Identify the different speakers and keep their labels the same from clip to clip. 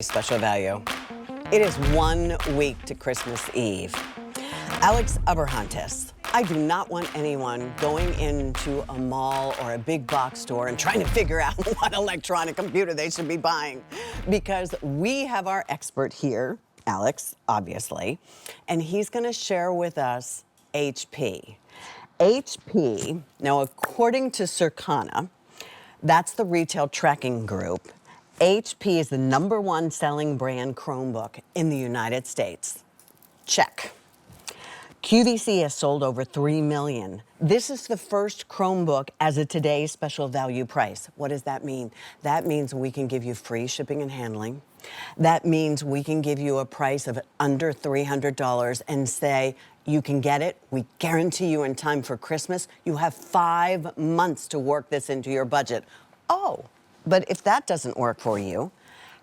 Speaker 1: Special value. It is 1 week to Christmas Eve. Alex Abrahantes, I do not want anyone going into a mall or a big box store and trying to figure out what electronic computer they should be buying, because we have our expert here, Alex, obviously, and he's going to share with us HP. HP, now according to Circana, that's the retail tracking group, HP is the #1 selling brand Chromebook in the United States. Check. QVC has sold over 3 million. This is the first Chromebook as a today's special value price. What does that mean? That means we can give you free shipping and handling. That means we can give you a price of under $300 and say, you can get it. We guarantee you in time for Christmas. You have 5 months to work this into your budget. Oh, but if that doesn't work for you,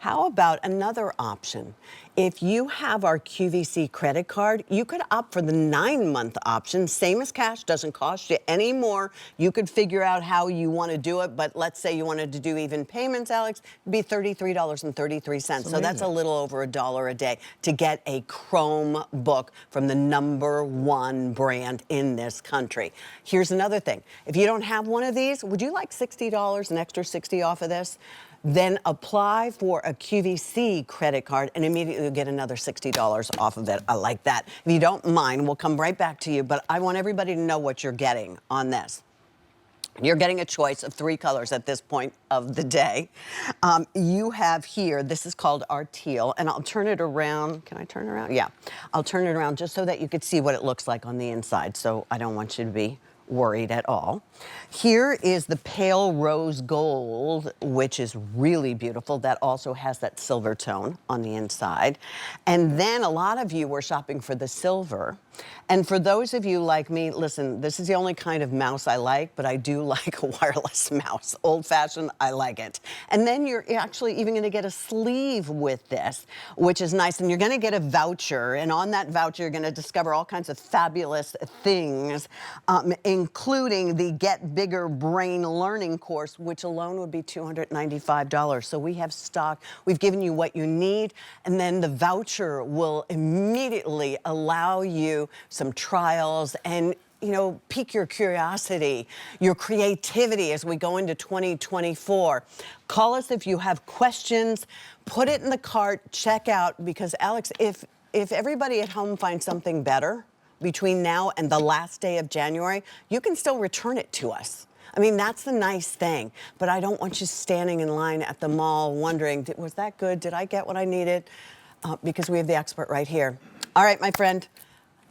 Speaker 1: how about another option? If you have our QVC credit card, you could opt for the 9-month option, same as cash, doesn't cost you any more. You could figure out how you want to do it, but let's say you wanted to do even payments, Alex, it'd be $33.33. So that's a little over $1 a day to get a Chromebook from the #1 brand in this country. Here's another thing. If you don't have one of these, would you like $60, an extra $60 off of this? Then apply for a QVC credit card and immediately you'll get another $60 off of it. I like that. If you don't mind, we'll come right back to you, but I want everybody to know what you're getting on this. You're getting a choice of 3 colors at this point of the day. You have here, this is called our teal, and I'll turn it around. Can I turn it around? Yeah, I'll turn it around just so that you could see what it looks like on the inside, so I don't want you to be worried at all. Here is the pale rose gold, which is really beautiful. That also has that silver tone on the inside. And then a lot of you were shopping for the silver. And for those of you like me, listen, this is the only kind of mouse I like, but I do like a wireless mouse. Old-fashioned, I like it. And then you're actually even going to get a sleeve with this, which is nice. And you're going to get a voucher. And on that voucher, you're going to discover all kinds of fabulous things, including the Get Bigger Brain Learning course, which alone would be $295. So we have stock. We've given you what you need. And then the voucher will immediately allow you some trials and, you know, pique your curiosity, your creativity as we go into 2024. Call us if you have questions, put it in the cart, check out, because Alex, if everybody at home finds something better between now and the last day of January, you can still return it to us. I mean, that's the nice thing, but I don't want you standing in line at the mall wondering, was that good? Did I get what I needed? Because we have the expert right here. All right, my friend.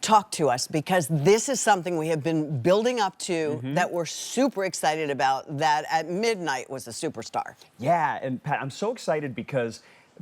Speaker 1: Talk to us, because this is something we have been building up to that we're super excited about, that at midnight was a superstar.
Speaker 2: Yeah, and Pat, I'm so excited because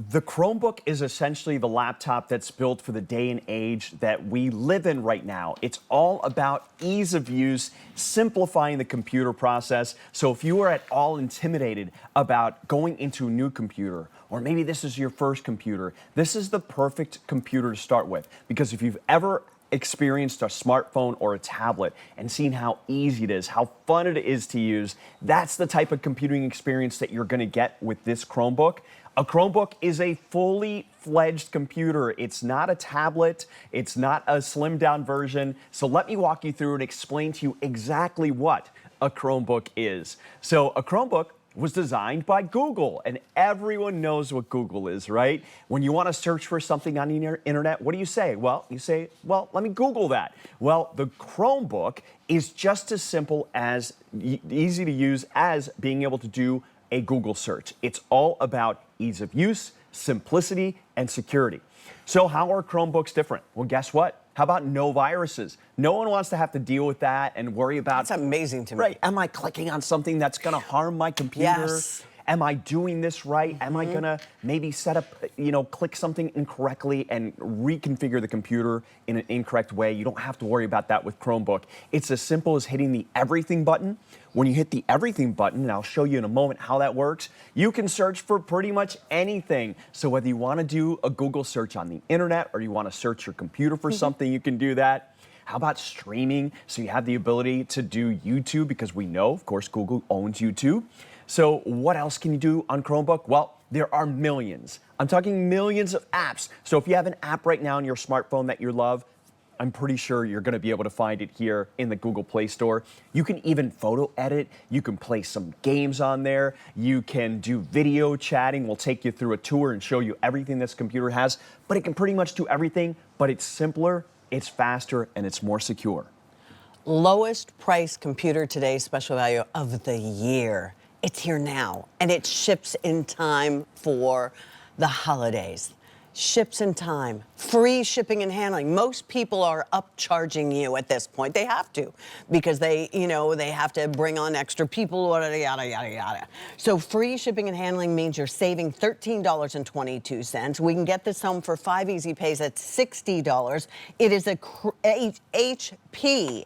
Speaker 2: the Chromebook is essentially the laptop that's built for the day and age that we live in right now. It's all about ease of use, simplifying the computer process. So if you are at all intimidated about going into a new computer, or maybe this is your first computer, this is the perfect computer to start with. Because if you've ever experienced a smartphone or a tablet and seen how easy it is, how fun it is to use, that's the type of computing experience that you're going to get with this Chromebook. A Chromebook is a fully fledged computer. It's not a tablet. It's not a slimmed down version. So let me walk you through and explain to you exactly what a Chromebook is. So a Chromebook was designed by Google, and everyone knows what Google is, right? When you want to search for something on the internet, what do you say? Well, you say, well, let me Google that. Well, the Chromebook is just as simple as easy to use as being able to do a Google search. It's all about ease of use, simplicity, and security. So how are Chromebooks different? Well, guess what? How about no viruses? No one wants to have to deal with that and worry about...
Speaker 1: That's amazing to me.
Speaker 2: Right. Am I clicking on something that's going to harm my computer?
Speaker 1: Yes.
Speaker 2: Am I doing this right? Am I going to maybe set up, click something incorrectly and reconfigure the computer in an incorrect way? You don't have to worry about that with Chromebook. It's as simple as hitting the everything button. When you hit the everything button, and I'll show you in a moment how that works, you can search for pretty much anything. So whether you want to do a Google search on the internet or you want to search your computer for something, you can do that. How about streaming? So you have the ability to do YouTube, because we know, of course, Google owns YouTube. So what else can you do on Chromebook? Well, there are millions. I'm talking millions of apps. So if you have an app right now on your smartphone that you love, I'm pretty sure you're going to be able to find it here in the Google Play Store. You can even photo edit. You can play some games on there. You can do video chatting. We'll take you through a tour and show you everything this computer has. But it can pretty much do everything, but it's simpler, it's faster, and it's more secure.
Speaker 1: Lowest price computer today, special value of the year. It's here now, and it ships in time for the holidays. Ships in time, free shipping and handling. Most people are upcharging you at this point. They have to, because they have to bring on extra people, yada, yada, yada, yada. So free shipping and handling means you're saving $13.22. We can get this home for 5 easy pays at $60. It is a HP,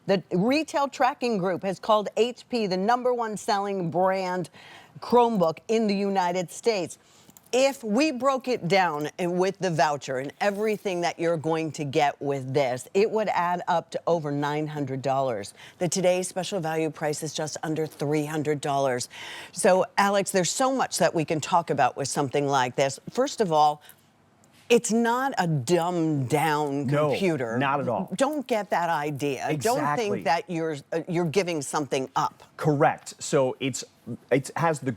Speaker 1: the retail tracking group has called HP the #1 selling brand Chromebook in the United States. If we broke it down with the voucher and everything that you're going to get with this, it would add up to over $900. The today's special value price is just under $300. So, Alex, there's so much that we can talk about with something like this. First of all, it's not a dumbed down computer.
Speaker 2: No, not at all.
Speaker 1: Don't get that idea.
Speaker 2: Exactly.
Speaker 1: Don't think that you're giving something up.
Speaker 2: Correct. So it has the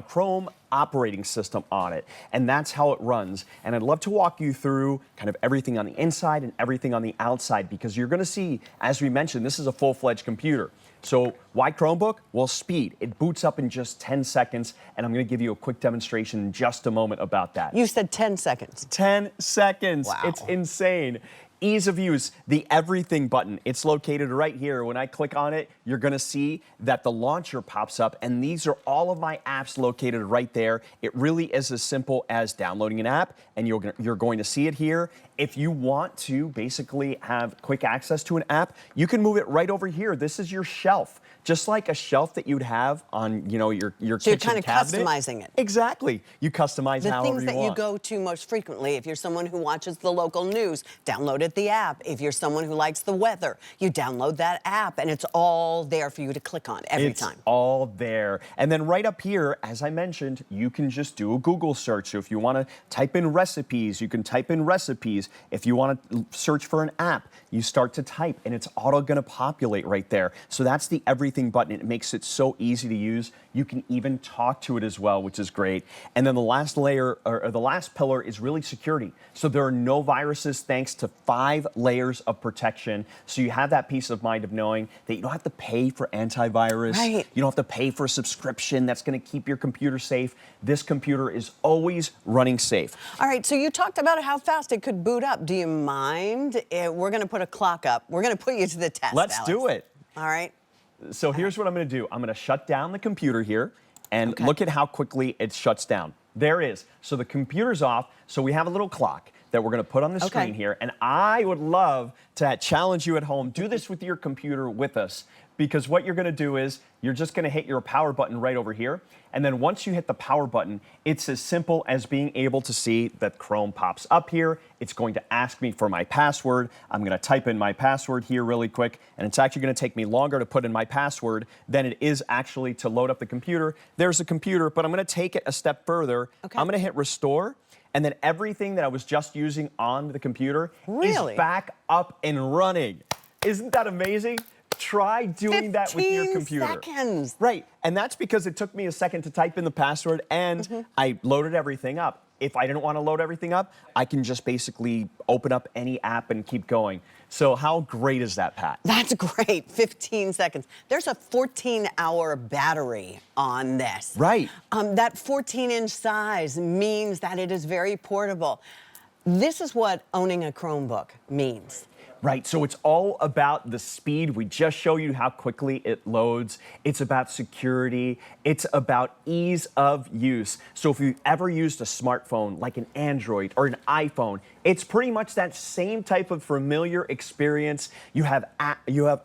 Speaker 2: Chrome operating system on it, and that's how it runs. And I'd love to walk you through kind of everything on the inside and everything on the outside, because you're going to see, as we mentioned, this is a full-fledged computer. So why Chromebook? Well, speed. It boots up in just 10 seconds, and I'm going to give you a quick demonstration in just a moment about that.
Speaker 1: You said 10 seconds.
Speaker 2: 10 seconds.
Speaker 1: Wow.
Speaker 2: It's insane. Ease of use, the everything button. It's located right here. When I click on it, you're going to see that the launcher pops up, and these are all of my apps located right there. It really is as simple as downloading an app, and you're going to see it here. If you want to basically have quick access to an app, you can move it right over here. This is your shelf. Just like a shelf that you'd have on, your
Speaker 1: so
Speaker 2: kitchen
Speaker 1: you're kind of
Speaker 2: cabinet.
Speaker 1: customizing it.
Speaker 2: Exactly. You customize however you want.
Speaker 1: The things that you go to most frequently. If you're someone who watches the local news, download the app. If you're someone who likes the weather, you download that app, and it's all there for you to click on every time.
Speaker 2: It's all there. And then right up here, as I mentioned, you can just do a Google search. So if you want to type in recipes, you can type in recipes. If you want to search for an app, you start to type, and it's auto going to populate right there. So that's the everything button. It makes it so easy to use. You can even talk to it as well, which is great. And then the last layer, or the last pillar, is really security. So there are no viruses thanks to 5 layers of protection. So you have that peace of mind of knowing that you don't have to pay for antivirus.
Speaker 1: Right.
Speaker 2: You don't have to pay for a subscription that's going to keep your computer safe. This computer is always running safe.
Speaker 1: All right, so you talked about how fast it could boot up. Do you mind? We're going to put a clock up. We're going to put you to the test,
Speaker 2: Let's
Speaker 1: Alex.
Speaker 2: do it.
Speaker 1: All right.
Speaker 2: So here's what I'm going to do. I'm going to shut down the computer here, and look at how quickly it shuts down. There it is. So the computer's off. So we have a little clock that we're going to put on the screen here. And I would love to challenge you at home. Do this with your computer with us, because what you're going to do is you're just going to hit your power button right over here. And then once you hit the power button, it's as simple as being able to see that Chrome pops up here. It's going to ask me for my password. I'm going to type in my password here really quick, and it's actually going to take me longer to put in my password than it is actually to load up the computer. There's a computer, but I'm going to take it a step further. I'm going to hit restore, and then everything that I was just using on the computer is back up and running. Isn't that amazing? Try doing that with your computer.
Speaker 1: 15 seconds.
Speaker 2: Right, and that's because it took me a second to type in the password, and I loaded everything up. If I didn't want to load everything up, I can just basically open up any app and keep going. So how great is that, Pat?
Speaker 1: That's great, 15 seconds. There's a 14-hour battery on this.
Speaker 2: Right.
Speaker 1: That 14-inch size means that it is very portable. This is what owning a Chromebook means.
Speaker 2: Right, so it's all about the speed. We just show you how quickly it loads. It's about security. It's about ease of use. So if you've ever used a smartphone like an Android or an iPhone, it's pretty much that same type of familiar experience. You have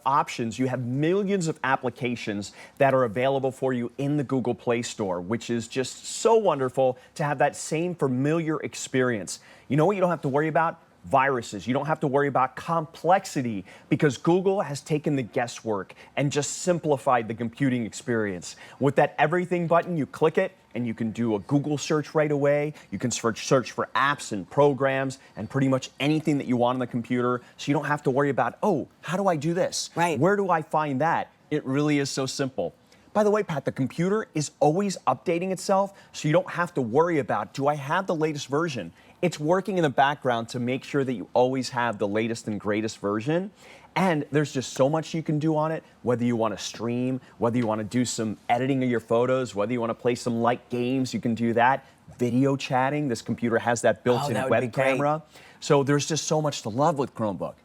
Speaker 2: options. You have millions of applications that are available for you in the Google Play Store, which is just so wonderful to have that same familiar experience. You know what you don't have to worry about? viruses. You don't have to worry about complexity because Google has taken the guesswork and just simplified the computing experience. With that everything button, you click it and you can do a Google search right away. You can search for apps and programs and pretty much anything that you want on the computer. So you don't have to worry about, oh, how do I do this?
Speaker 1: Right.
Speaker 2: Where do I find that? It really is so simple. By the way, Pat, the computer is always updating itself, so you don't have to worry about, do I have the latest version? It's working in the background to make sure that you always have the latest and greatest version. And there's just so much you can do on it, whether you want to stream, whether you want to do some editing of your photos, whether you want to play some light games, you can do that. Video chatting, this computer has that built-in web camera. So there's just so much to love with Chromebook.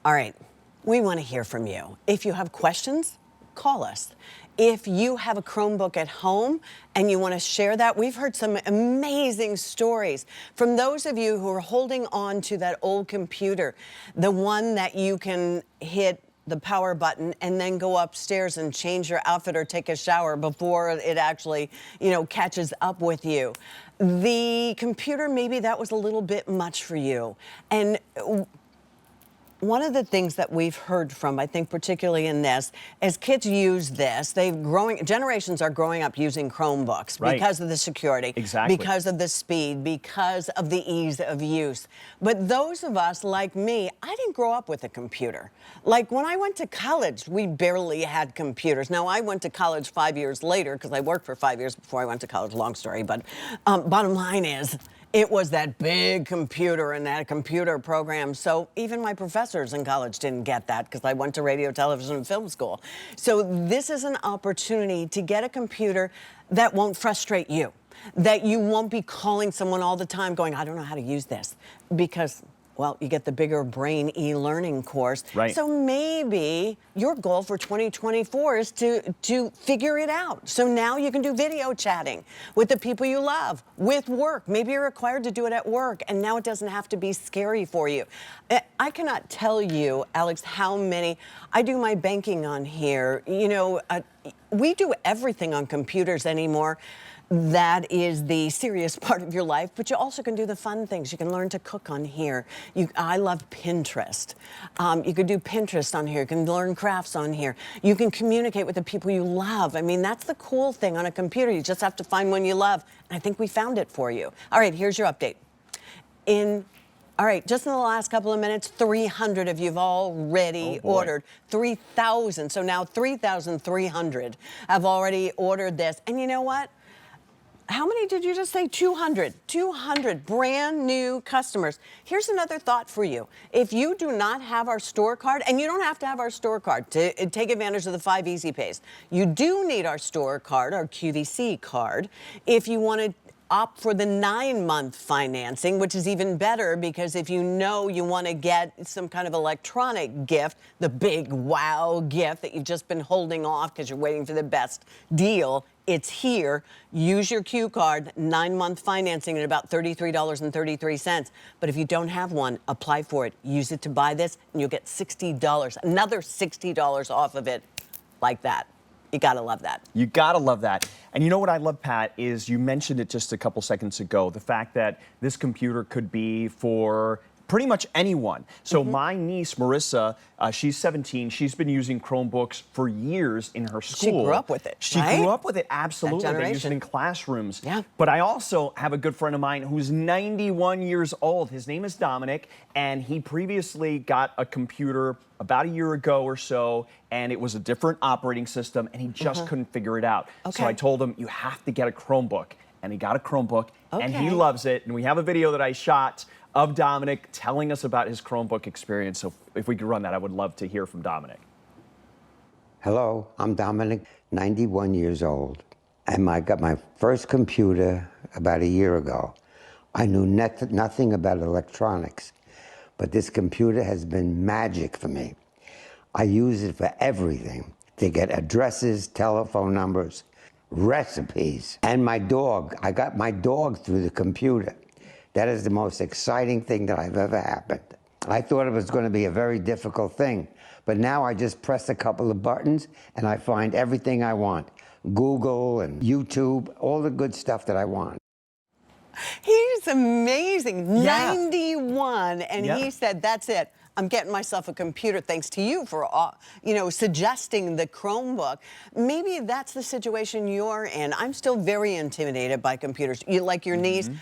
Speaker 1: All right, we want to hear from you. If you have questions, call us. If you have a Chromebook at home and you want to share that, we've heard some amazing stories from those of you who are holding on to that old computer, the one that you can hit the power button and then go upstairs and change your outfit or take a shower before it actually, catches up with you. The computer, maybe that was a little bit much for you. And one of the things that we've heard from, I think particularly in this, as kids use this, generations are growing up using Chromebooks because of the security, because of the speed, because of the ease of use. But those of us like me, I didn't grow up with a computer. Like when I went to college, we barely had computers. Now I went to college 5 years later because I worked for 5 years before I went to college, long story, but bottom line is, it was that big computer and that computer program. So even my professors in college didn't get that because I went to radio, television, and film school. So this is an opportunity to get a computer that won't frustrate you, that you won't be calling someone all the time going, I don't know how to use this, because well, you get the bigger brain e-learning course.
Speaker 2: Right.
Speaker 1: So maybe your goal for 2024 is to figure it out. So now you can do video chatting with the people you love, with work. Maybe you're required to do it at work, and now it doesn't have to be scary for you. I cannot tell you, Alex, how many, I do my banking on here. We do everything on computers anymore. That is the serious part of your life, but you also can do the fun things. You can learn to cook on here. I love Pinterest. You can do Pinterest on here. You can learn crafts on here. You can communicate with the people you love. I mean, that's the cool thing on a computer. You just have to find one you love. And I think we found it for you. All right, here's your update. All right, just in the last couple of minutes, 300 of you have already ordered. 3,000. So now 3,300 have already ordered this. And you know what? How many did you just say? 200. 200 brand new customers. Here's another thought for you. If you do not have our store card, and you don't have to have our store card to take advantage of the 5 Easy Pays, you do need our store card, our QVC card, if you want to opt for the 9-month financing, which is even better because if you want to get some kind of electronic gift, the big wow gift that you've just been holding off because you're waiting for the best deal, it's here. Use your Q card, 9-month financing at about $33.33. But if you don't have one, apply for it. Use it to buy this, and you'll get $60, another $60 off of it like that. You gotta love that.
Speaker 2: You gotta love that. And you know what I love, Pat, is you mentioned it just a couple seconds ago, the fact that this computer could be for pretty much anyone. So my niece, Marissa, she's 17. She's been using Chromebooks for years in her school.
Speaker 1: She grew up with it,
Speaker 2: She
Speaker 1: right?
Speaker 2: grew up with it, absolutely.
Speaker 1: That
Speaker 2: They use it
Speaker 1: generation.
Speaker 2: in classrooms.
Speaker 1: Yeah.
Speaker 2: But I also have a good friend of mine who's 91 years old. His name is Dominic, and he previously got a computer about a year ago or so, and it was a different operating system, and he just couldn't figure it out. So I told him, you have to get a Chromebook. And he got a Chromebook, and he loves it. And we have a video that I shot of Dominic telling us about his Chromebook experience. So if we could run that, I would love to hear from Dominic.
Speaker 3: Hello, I'm Dominic, 91 years old. And I got my first computer about a year ago. I knew nothing about electronics, but this computer has been magic for me. I use it for everything, to get addresses, telephone numbers, recipes, and my dog. I got my dog through the computer. That is the most exciting thing that I've ever happened. I thought it was going to be a very difficult thing, but now I just press a couple of buttons and I find everything I want. Google and YouTube, all the good stuff that I want.
Speaker 1: He's amazing.
Speaker 2: Yeah.
Speaker 1: 91, and
Speaker 2: Yep.
Speaker 1: he said, "That's it. I'm getting myself a computer." Thanks to you for, suggesting the Chromebook. Maybe that's the situation you're in. I'm still very intimidated by computers. You like your niece,